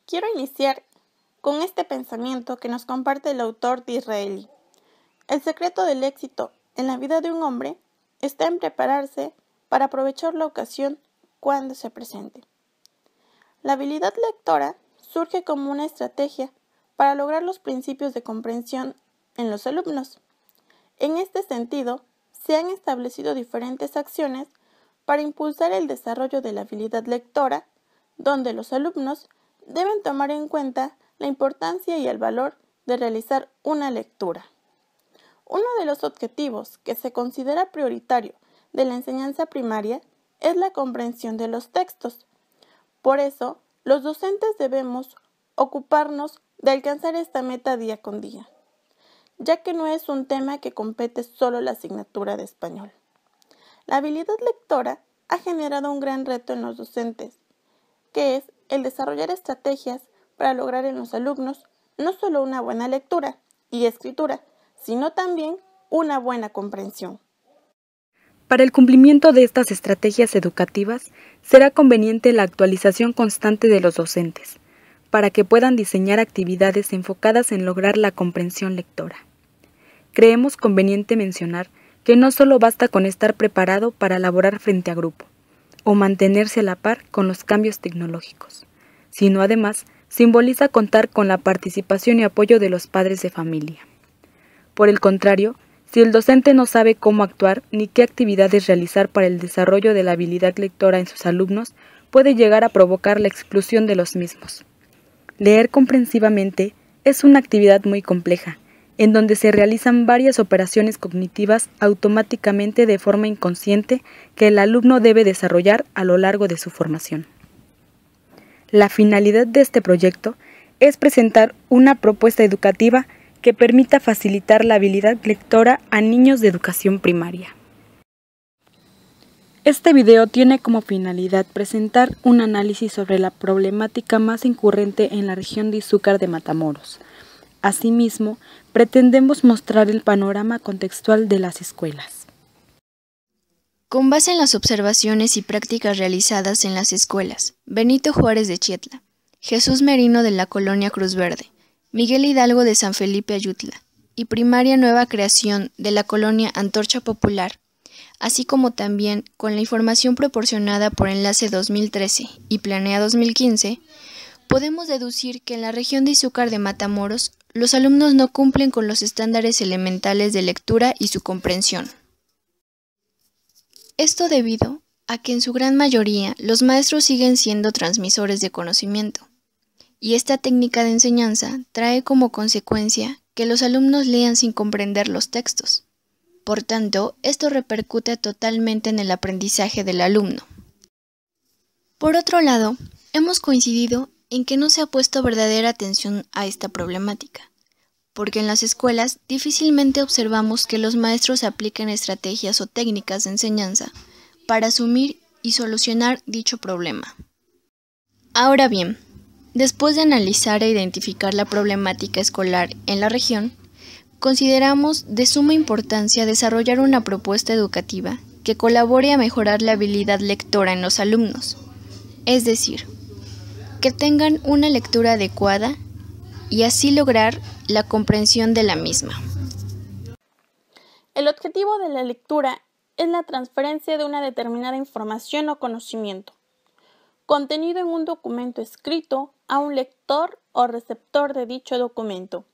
Quiero iniciar con este pensamiento que nos comparte el autor Disraeli. El secreto del éxito en la vida de un hombre está en prepararse para aprovechar la ocasión cuando se presente. La habilidad lectora surge como una estrategia para lograr los principios de comprensión en los alumnos. En este sentido, se han establecido diferentes acciones para impulsar el desarrollo de la habilidad lectora, donde los alumnos deben tomar en cuenta la importancia y el valor de realizar una lectura. Uno de los objetivos que se considera prioritario de la enseñanza primaria es la comprensión de los textos. Por eso, los docentes debemos ocuparnos de alcanzar esta meta día con día, ya que no es un tema que compete solo la asignatura de español. La habilidad lectora ha generado un gran reto en los docentes, que es el desarrollar estrategias para lograr en los alumnos no solo una buena lectura y escritura, sino también una buena comprensión. Para el cumplimiento de estas estrategias educativas, será conveniente la actualización constante de los docentes, para que puedan diseñar actividades enfocadas en lograr la comprensión lectora. Creemos conveniente mencionar que no solo basta con estar preparado para laborar frente a grupo, o mantenerse a la par con los cambios tecnológicos, sino además simboliza contar con la participación y apoyo de los padres de familia. Por el contrario, si el docente no sabe cómo actuar ni qué actividades realizar para el desarrollo de la habilidad lectora en sus alumnos, puede llegar a provocar la exclusión de los mismos. Leer comprensivamente es una actividad muy compleja, en donde se realizan varias operaciones cognitivas automáticamente de forma inconsciente que el alumno debe desarrollar a lo largo de su formación. La finalidad de este proyecto es presentar una propuesta educativa que permita facilitar la habilidad lectora a niños de educación primaria. Este video tiene como finalidad presentar un análisis sobre la problemática más incurrente en la región de Izúcar de Matamoros. Asimismo, pretendemos mostrar el panorama contextual de las escuelas. Con base en las observaciones y prácticas realizadas en las escuelas Benito Juárez de Chietla, Jesús Merino de la colonia Cruz Verde, Miguel Hidalgo de San Felipe Ayutla y Primaria Nueva Creación de la colonia Antorcha Popular, así como también con la información proporcionada por Enlace 2013 y Planea 2015, podemos deducir que en la región de Izúcar de Matamoros los alumnos no cumplen con los estándares elementales de lectura y su comprensión. Esto debido a que en su gran mayoría los maestros siguen siendo transmisores de conocimiento, y esta técnica de enseñanza trae como consecuencia que los alumnos lean sin comprender los textos. Por tanto, esto repercute totalmente en el aprendizaje del alumno. Por otro lado, hemos coincidido en que no se ha puesto verdadera atención a esta problemática, porque en las escuelas difícilmente observamos que los maestros apliquen estrategias o técnicas de enseñanza para asumir y solucionar dicho problema. Ahora bien, después de analizar e identificar la problemática escolar en la región, consideramos de suma importancia desarrollar una propuesta educativa que colabore a mejorar la habilidad lectora en los alumnos, es decir, que tengan una lectura adecuada y así lograr la comprensión de la misma. El objetivo de la lectura es la transferencia de una determinada información o conocimiento, contenido en un documento escrito a un lector o receptor de dicho documento.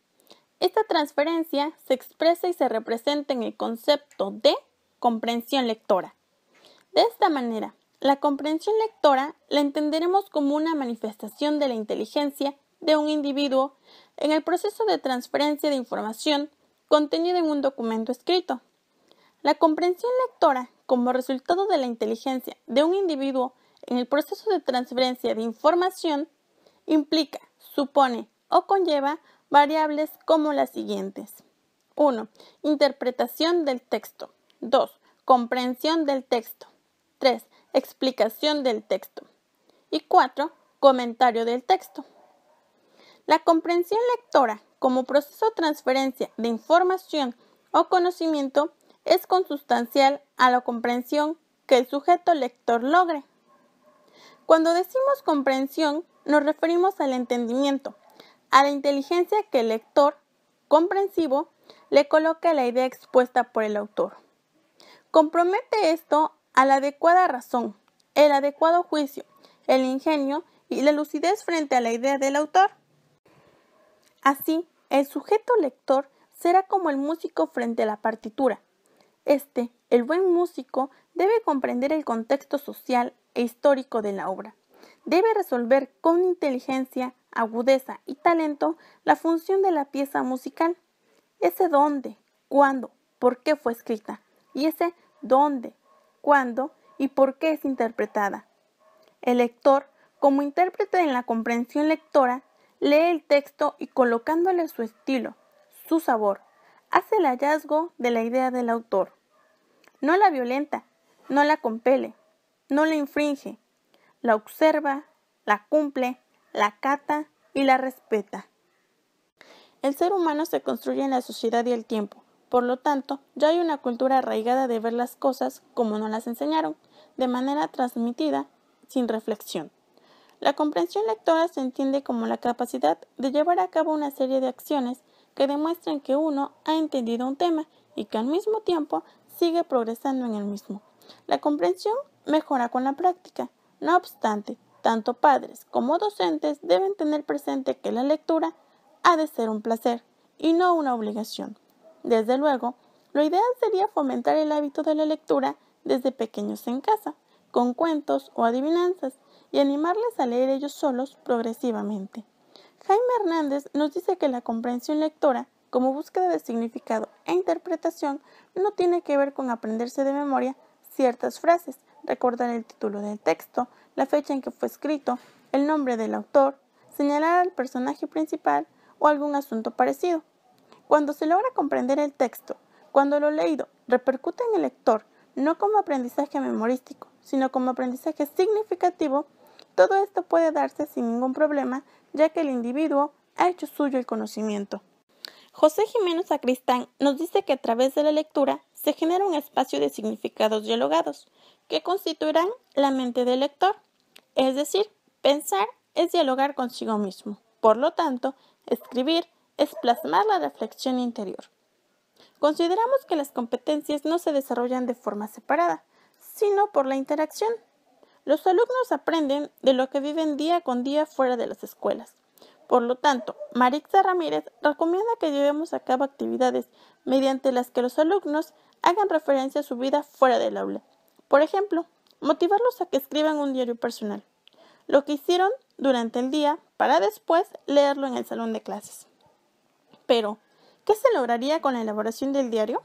Esta transferencia se expresa y se representa en el concepto de comprensión lectora. De esta manera, la comprensión lectora la entenderemos como una manifestación de la inteligencia de un individuo en el proceso de transferencia de información contenida en un documento escrito. La comprensión lectora, como resultado de la inteligencia de un individuo en el proceso de transferencia de información, implica, supone o conlleva variables como las siguientes. 1. Interpretación del texto. 2. Comprensión del texto. 3. Explicación del texto. Y 4. Comentario del texto. La comprensión lectora, como proceso de transferencia de información o conocimiento, es consustancial a la comprensión que el sujeto lector logre. Cuando decimos comprensión, nos referimos al entendimiento, a la inteligencia que el lector comprensivo le coloca a la idea expuesta por el autor. Compromete esto a la adecuada razón, el adecuado juicio, el ingenio y la lucidez frente a la idea del autor. Así, el sujeto lector será como el músico frente a la partitura. El buen músico, debe comprender el contexto social e histórico de la obra. Debe resolver con inteligencia, agudeza y talento la función de la pieza musical. Ese dónde, cuándo, por qué fue escrita, y ese dónde, cuándo y por qué es interpretada. El lector, como intérprete en la comprensión lectora, lee el texto y colocándole su estilo, su sabor, hace el hallazgo de la idea del autor. No la violenta, no la compele, no la infringe, la observa, la cumple, la cata y la respeta. El ser humano se construye en la sociedad y el tiempo, por lo tanto, ya hay una cultura arraigada de ver las cosas como nos las enseñaron, de manera transmitida, sin reflexión. La comprensión lectora se entiende como la capacidad de llevar a cabo una serie de acciones que demuestran que uno ha entendido un tema y que al mismo tiempo sigue progresando en el mismo. La comprensión mejora con la práctica. No obstante, tanto padres como docentes deben tener presente que la lectura ha de ser un placer y no una obligación. Desde luego, lo ideal sería fomentar el hábito de la lectura desde pequeños en casa, con cuentos o adivinanzas, y animarles a leer ellos solos progresivamente. Jaime Hernández nos dice que la comprensión lectora, como búsqueda de significado e interpretación, no tiene que ver con aprenderse de memoria ciertas frases, recordar el título del texto, la fecha en que fue escrito, el nombre del autor, señalar al personaje principal o algún asunto parecido. Cuando se logra comprender el texto, cuando lo leído repercute en el lector, no como aprendizaje memorístico, sino como aprendizaje significativo, todo esto puede darse sin ningún problema, ya que el individuo ha hecho suyo el conocimiento. José Jiménez Sacristán nos dice que a través de la lectura se genera un espacio de significados dialogados, que constituirán la mente del lector. Es decir, pensar es dialogar consigo mismo. Por lo tanto, escribir es plasmar la reflexión interior. Consideramos que las competencias no se desarrollan de forma separada, sino por la interacción. Los alumnos aprenden de lo que viven día con día fuera de las escuelas. Por lo tanto, Marixa Ramírez recomienda que llevemos a cabo actividades mediante las que los alumnos hagan referencia a su vida fuera del aula. Por ejemplo, motivarlos a que escriban un diario personal, lo que hicieron durante el día para después leerlo en el salón de clases. Pero, ¿qué se lograría con la elaboración del diario?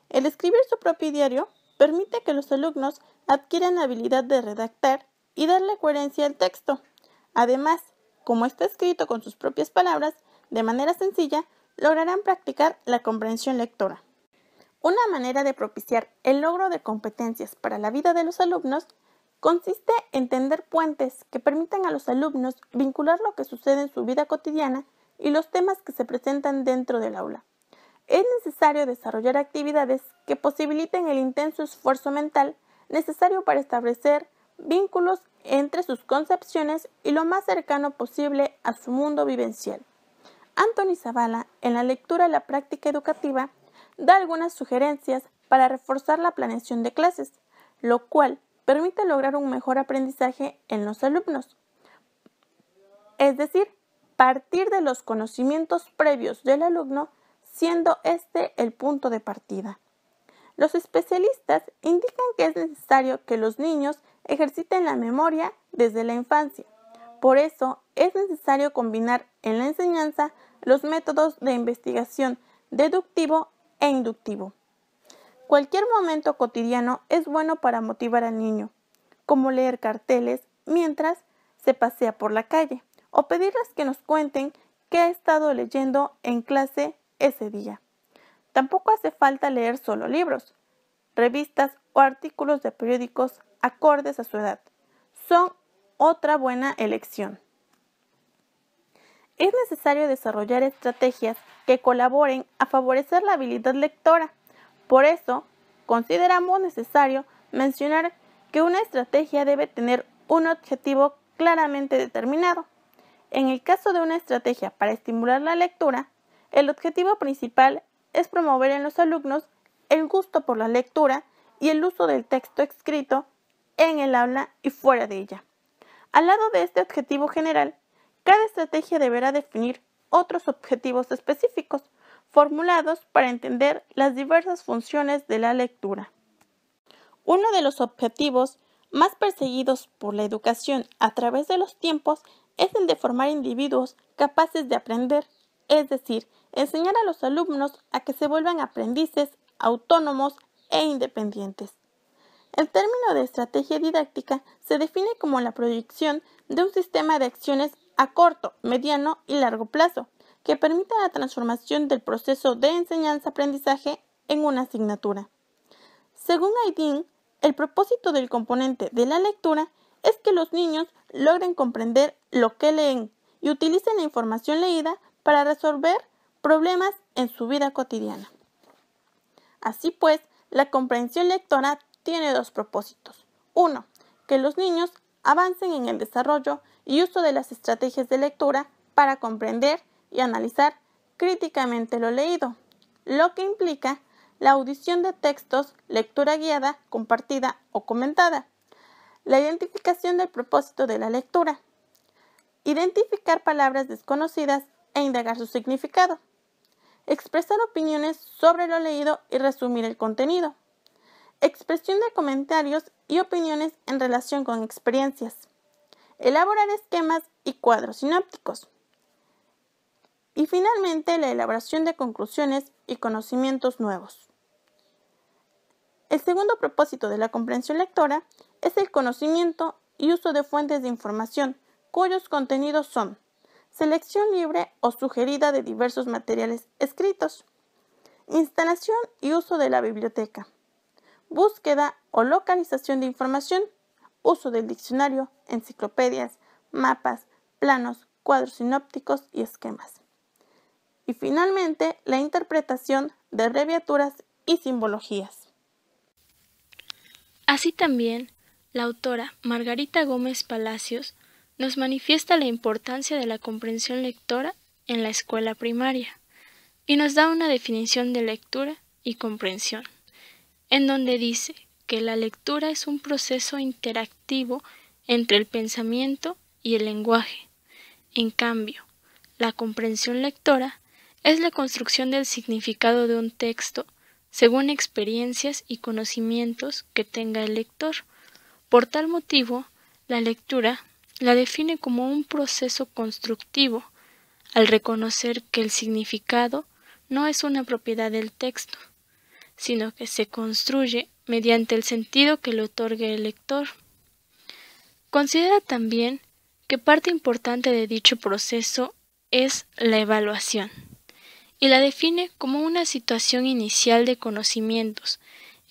El escribir su propio diario permite que los alumnos adquieran la habilidad de redactar y darle coherencia al texto. Además, como está escrito con sus propias palabras, de manera sencilla, lograrán practicar la comprensión lectora. Una manera de propiciar el logro de competencias para la vida de los alumnos consiste en tender puentes que permitan a los alumnos vincular lo que sucede en su vida cotidiana y los temas que se presentan dentro del aula. Es necesario desarrollar actividades que posibiliten el intenso esfuerzo mental necesario para establecer vínculos entre sus concepciones y lo más cercano posible a su mundo vivencial. Anthony Zavala, en la lectura La práctica educativa, da algunas sugerencias para reforzar la planeación de clases, lo cual permite lograr un mejor aprendizaje en los alumnos. Es decir, partir de los conocimientos previos del alumno, siendo este el punto de partida. Los especialistas indican que es necesario que los niños ejerciten la memoria desde la infancia. Por eso, es necesario combinar en la enseñanza los métodos de investigación deductivo e inductivo. Cualquier momento cotidiano es bueno para motivar al niño, como leer carteles mientras se pasea por la calle, o pedirles que nos cuenten qué ha estado leyendo en clase ese día. Tampoco hace falta leer solo libros, revistas o artículos de periódicos acordes a su edad. Son otra buena elección. Es necesario desarrollar estrategias que colaboren a favorecer la habilidad lectora. Por eso, consideramos necesario mencionar que una estrategia debe tener un objetivo claramente determinado. En el caso de una estrategia para estimular la lectura, el objetivo principal es promover en los alumnos el gusto por la lectura y el uso del texto escrito en el aula y fuera de ella. Al lado de este objetivo general, cada estrategia deberá definir otros objetivos específicos, formulados para entender las diversas funciones de la lectura. Uno de los objetivos más perseguidos por la educación a través de los tiempos es el de formar individuos capaces de aprender, es decir, enseñar a los alumnos a que se vuelvan aprendices, autónomos e independientes. El término de estrategia didáctica se define como la proyección de un sistema de acciones a corto, mediano y largo plazo, que permita la transformación del proceso de enseñanza-aprendizaje en una asignatura. Según Aydin, el propósito del componente de la lectura es que los niños logren comprender lo que leen y utilicen la información leída para resolver problemas en su vida cotidiana. Así pues, la comprensión lectora tiene dos propósitos. 1. Que los niños avancen en el desarrollo y uso de las estrategias de lectura para comprender y analizar críticamente lo leído, lo que implica la audición de textos, lectura guiada, compartida o comentada, la identificación del propósito de la lectura, identificar palabras desconocidas e indagar su significado, expresar opiniones sobre lo leído y resumir el contenido, expresión de comentarios y opiniones en relación con experiencias, elaborar esquemas y cuadros sinópticos, y finalmente la elaboración de conclusiones y conocimientos nuevos. El segundo propósito de la comprensión lectora es el conocimiento y uso de fuentes de información, cuyos contenidos son selección libre o sugerida de diversos materiales escritos, instalación y uso de la biblioteca, búsqueda o localización de información, uso del diccionario, enciclopedias, mapas, planos, cuadros sinópticos y esquemas. Y finalmente, la interpretación de abreviaturas y simbologías. Así también, la autora Margarita Gómez Palacios nos manifiesta la importancia de la comprensión lectora en la escuela primaria y nos da una definición de lectura y comprensión, en donde dice que la lectura es un proceso interactivo entre el pensamiento y el lenguaje. En cambio, la comprensión lectora es la construcción del significado de un texto según experiencias y conocimientos que tenga el lector. Por tal motivo, la lectura la define como un proceso constructivo, al reconocer que el significado no es una propiedad del texto, sino que se construye mediante el sentido que le otorgue el lector. Considera también que parte importante de dicho proceso es la evaluación, y la define como una situación inicial de conocimientos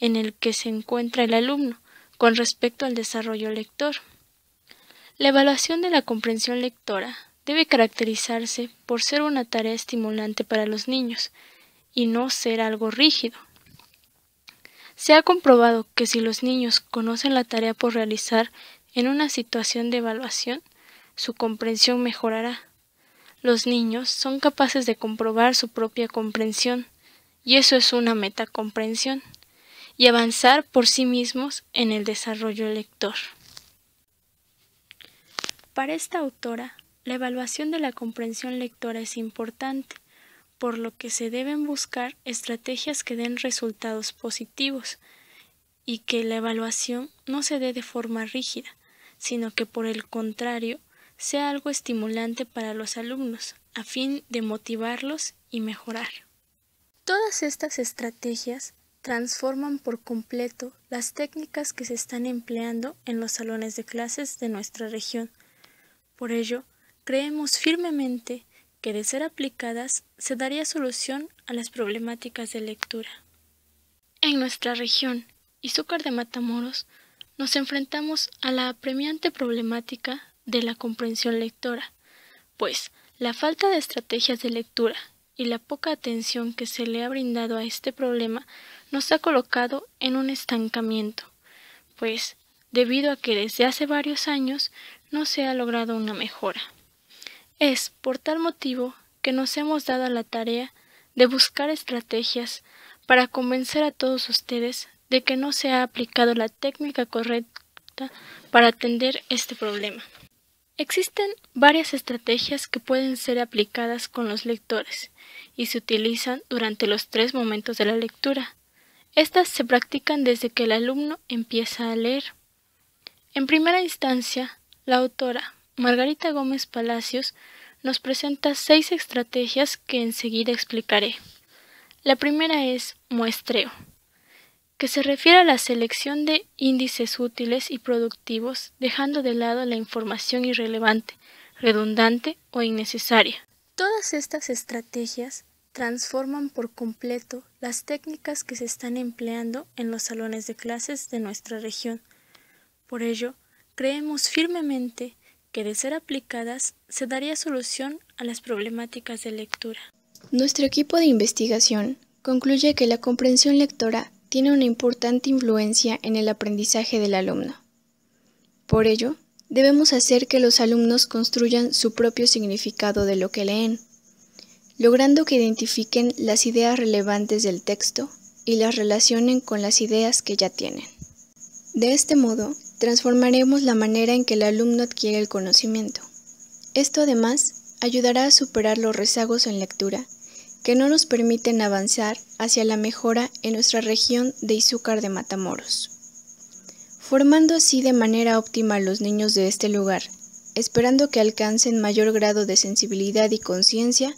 en el que se encuentra el alumno con respecto al desarrollo lector. La evaluación de la comprensión lectora debe caracterizarse por ser una tarea estimulante para los niños y no ser algo rígido. Se ha comprobado que si los niños conocen la tarea por realizar en una situación de evaluación, su comprensión mejorará. Los niños son capaces de comprobar su propia comprensión, y eso es una metacomprensión, y avanzar por sí mismos en el desarrollo lector. Para esta autora, la evaluación de la comprensión lectora es importante, por lo que se deben buscar estrategias que den resultados positivos, y que la evaluación no se dé de forma rígida, sino que por el contrario, sea algo estimulante para los alumnos, a fin de motivarlos y mejorar. Todas estas estrategias transforman por completo las técnicas que se están empleando en los salones de clases de nuestra región. Por ello, creemos firmemente que de ser aplicadas se daría solución a las problemáticas de lectura. En nuestra región, Izúcar de Matamoros, nos enfrentamos a la apremiante problemática de la comprensión lectora, pues la falta de estrategias de lectura y la poca atención que se le ha brindado a este problema nos ha colocado en un estancamiento, pues debido a que desde hace varios años no se ha logrado una mejora. Es por tal motivo que nos hemos dado a la tarea de buscar estrategias para convencer a todos ustedes de que no se ha aplicado la técnica correcta para atender este problema. Existen varias estrategias que pueden ser aplicadas con los lectores y se utilizan durante los 3 momentos de la lectura. Estas se practican desde que el alumno empieza a leer. En primera instancia, la autora Margarita Gómez Palacios nos presenta 6 estrategias que enseguida explicaré. La primera es muestreo, que se refiere a la selección de índices útiles y productivos, dejando de lado la información irrelevante, redundante o innecesaria. Todas estas estrategias transforman por completo las técnicas que se están empleando en los salones de clases de nuestra región. Por ello, creemos firmemente que de ser aplicadas se daría solución a las problemáticas de lectura. Nuestro equipo de investigación concluye que la comprensión lectora tiene una importante influencia en el aprendizaje del alumno. Por ello, debemos hacer que los alumnos construyan su propio significado de lo que leen, logrando que identifiquen las ideas relevantes del texto y las relacionen con las ideas que ya tienen. De este modo, transformaremos la manera en que el alumno adquiere el conocimiento. Esto además ayudará a superar los rezagos en lectura que no nos permiten avanzar hacia la mejora en nuestra región de Izúcar de Matamoros, formando así de manera óptima a los niños de este lugar, esperando que alcancen mayor grado de sensibilidad y conciencia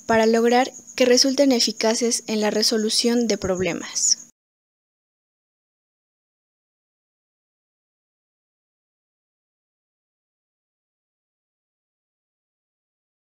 para lograr que resulten eficaces en la resolución de problemas.